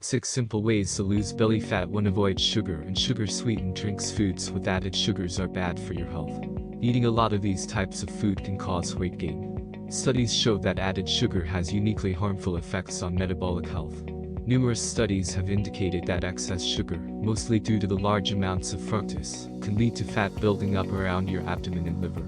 6 Simple Ways to Lose Belly Fat. 1. Avoid sugar and sugar-sweetened drinks. Foods with added sugars are bad for your health. Eating a lot of these types of food can cause weight gain. Studies show that added sugar has uniquely harmful effects on metabolic health. Numerous studies have indicated that excess sugar, mostly due to the large amounts of fructose, can lead to fat building up around your abdomen and liver.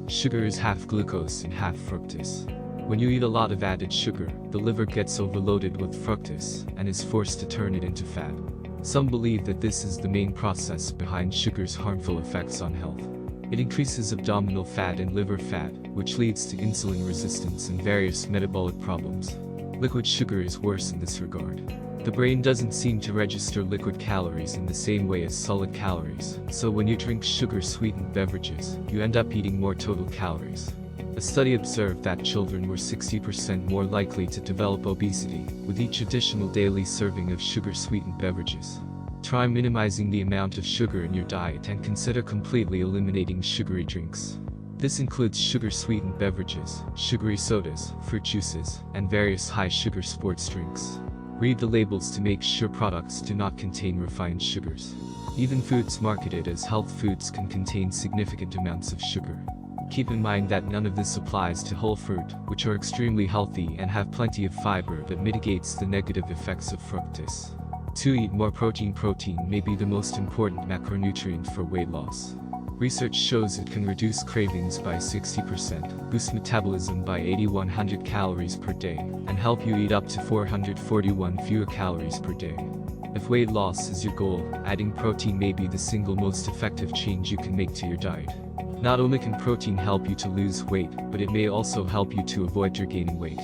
Sugar is half glucose and half fructose. When you eat a lot of added sugar, the liver gets overloaded with fructose and is forced to turn it into fat. Some believe that this is the main process behind sugar's harmful effects on health. It increases abdominal fat and liver fat, which leads to insulin resistance and various metabolic problems. Liquid sugar is worse in this regard. The brain doesn't seem to register liquid calories in the same way as solid calories, so when you drink sugar-sweetened beverages, you end up eating more total calories. A study observed that children were 60% more likely to develop obesity with each additional daily serving of sugar-sweetened beverages. Try minimizing the amount of sugar in your diet and consider completely eliminating sugary drinks. This includes sugar-sweetened beverages, sugary sodas, fruit juices, and various high-sugar sports drinks. Read the labels to make sure products do not contain refined sugars. Even foods marketed as health foods can contain significant amounts of sugar. Keep in mind that none of this applies to whole fruit, which are extremely healthy and have plenty of fiber that mitigates the negative effects of fructose. 2. Eat more protein. Protein may be the most important macronutrient for weight loss. Research shows it can reduce cravings by 60%, boost metabolism by 8,100 calories per day, and help you eat up to 441 fewer calories per day. If weight loss is your goal, adding protein may be the single most effective change you can make to your diet. Not only can protein help you to lose weight, but it may also help you to avoid regaining weight.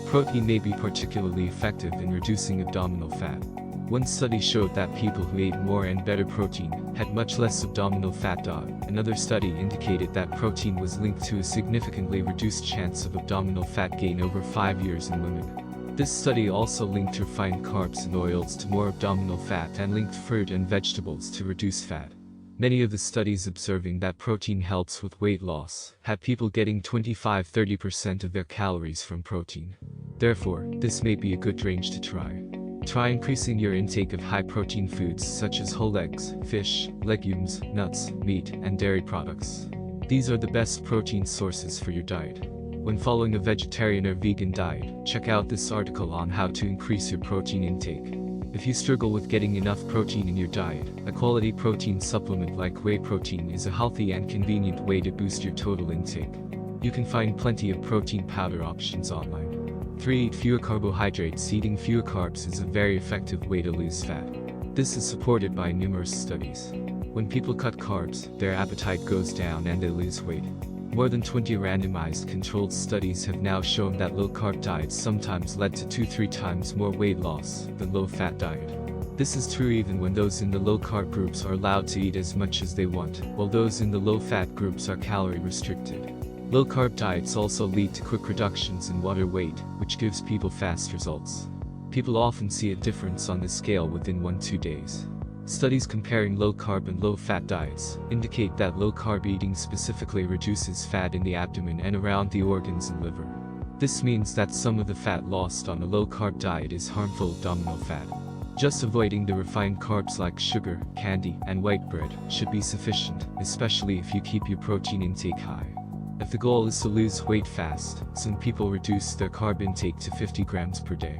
Protein may be particularly effective in reducing abdominal fat. One study showed that people who ate more and better protein had much less abdominal fat. Another study indicated that protein was linked to a significantly reduced chance of abdominal fat gain over 5 years in women. This study also linked refined carbs and oils to more abdominal fat and linked fruit and vegetables to reduce fat. Many of the studies observing that protein helps with weight loss had people getting 25–30% of their calories from protein. Therefore, this may be a good range to try. Try increasing your intake of high-protein foods such as whole eggs, fish, legumes, nuts, meat, and dairy products. These are the best protein sources for your diet. When following a vegetarian or vegan diet, check out this article on how to increase your protein intake. If you struggle with getting enough protein in your diet, a quality protein supplement like whey protein is a healthy and convenient way to boost your total intake. You can find plenty of protein powder options online. 3. Eat fewer carbohydrates. Eating fewer carbs is a very effective way to lose fat. This is supported by numerous studies. When people cut carbs, their appetite goes down and they lose weight. More than 20 randomized controlled studies have now shown that low-carb diets sometimes led to 2–3 times more weight loss than low-fat diet. This is true even when those in the low-carb groups are allowed to eat as much as they want, while those in the low-fat groups are calorie restricted. Low-carb diets also lead to quick reductions in water weight, which gives people fast results. People often see a difference on the scale within 1–2 days. Studies comparing low-carb and low-fat diets indicate that low-carb eating specifically reduces fat in the abdomen and around the organs and liver. This means that some of the fat lost on a low-carb diet is harmful abdominal fat. Just avoiding the refined carbs like sugar, candy, and white bread should be sufficient, especially if you keep your protein intake high. If the goal is to lose weight fast, some people reduce their carb intake to 50 grams per day.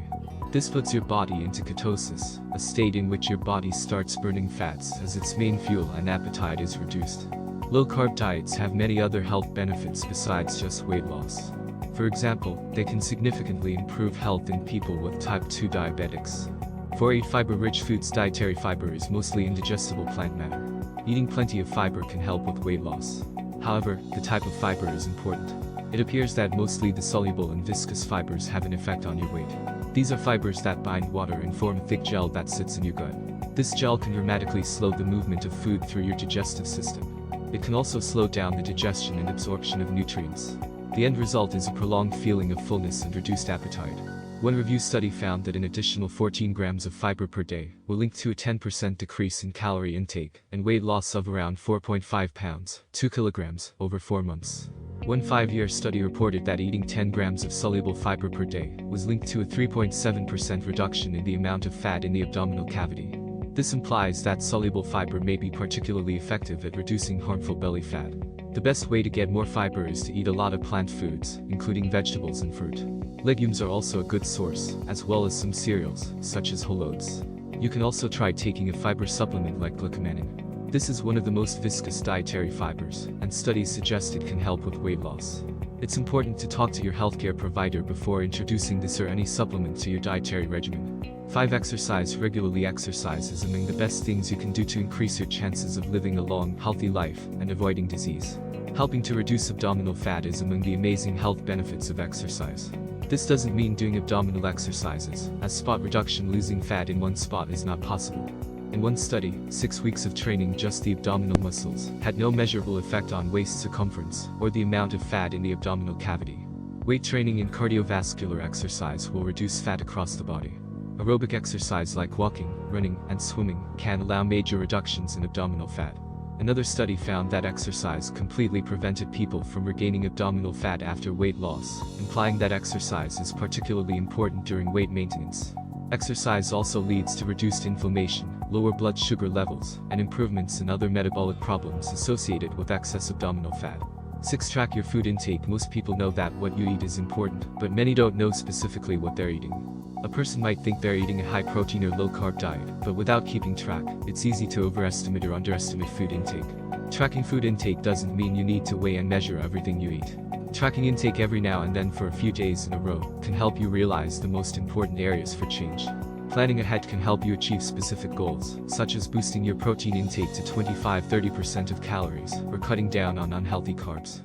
This puts your body into ketosis, a state in which your body starts burning fats as its main fuel and appetite is reduced. Low-carb diets have many other health benefits besides just weight loss. For example, they can significantly improve health in people with type 2 diabetics. 4. Eat fiber-rich foods. Dietary fiber is mostly indigestible plant matter. Eating plenty of fiber can help with weight loss. However, the type of fiber is important. It appears that mostly the soluble and viscous fibers have an effect on your weight. These are fibers that bind water and form a thick gel that sits in your gut. This gel can dramatically slow the movement of food through your digestive system. It can also slow down the digestion and absorption of nutrients. The end result is a prolonged feeling of fullness and reduced appetite. One review study found that an additional 14 grams of fiber per day will link to a 10% decrease in calorie intake and weight loss of around 4.5 pounds, 2 kilograms, over 4 months. One 5-year study reported that eating 10 grams of soluble fiber per day was linked to a 3.7% reduction in the amount of fat in the abdominal cavity. This implies that soluble fiber may be particularly effective at reducing harmful belly fat. The best way to get more fiber is to eat a lot of plant foods, including vegetables and fruit. Legumes are also a good source, as well as some cereals, such as whole oats. You can also try taking a fiber supplement like glucomannan. This is one of the most viscous dietary fibers, and studies suggest it can help with weight loss. It's important to talk to your healthcare provider before introducing this or any supplement to your dietary regimen. 5. Exercise. Regularly exercise is among the best things you can do to increase your chances of living a long, healthy life and avoiding disease. Helping to reduce abdominal fat is among the amazing health benefits of exercise. This doesn't mean doing abdominal exercises, as spot reduction losing fat in one spot is not possible. In one study, 6 weeks of training just the abdominal muscles had no measurable effect on waist circumference or the amount of fat in the abdominal cavity. Weight training and cardiovascular exercise will reduce fat across the body. Aerobic exercise like walking, running, and swimming can allow major reductions in abdominal fat. Another study found that exercise completely prevented people from regaining abdominal fat after weight loss, implying that exercise is particularly important during weight maintenance. Exercise also leads to reduced inflammation, lower blood sugar levels, and improvements in other metabolic problems associated with excess abdominal fat. 6. Track your food intake. Most people know that what you eat is important, but many don't know specifically what they're eating. A person might think they're eating a high-protein or low-carb diet, but without keeping track, it's easy to overestimate or underestimate food intake. Tracking food intake doesn't mean you need to weigh and measure everything you eat. Tracking intake every now and then for a few days in a row can help you realize the most important areas for change. Planning ahead can help you achieve specific goals, such as boosting your protein intake to 25–30% of calories, or cutting down on unhealthy carbs.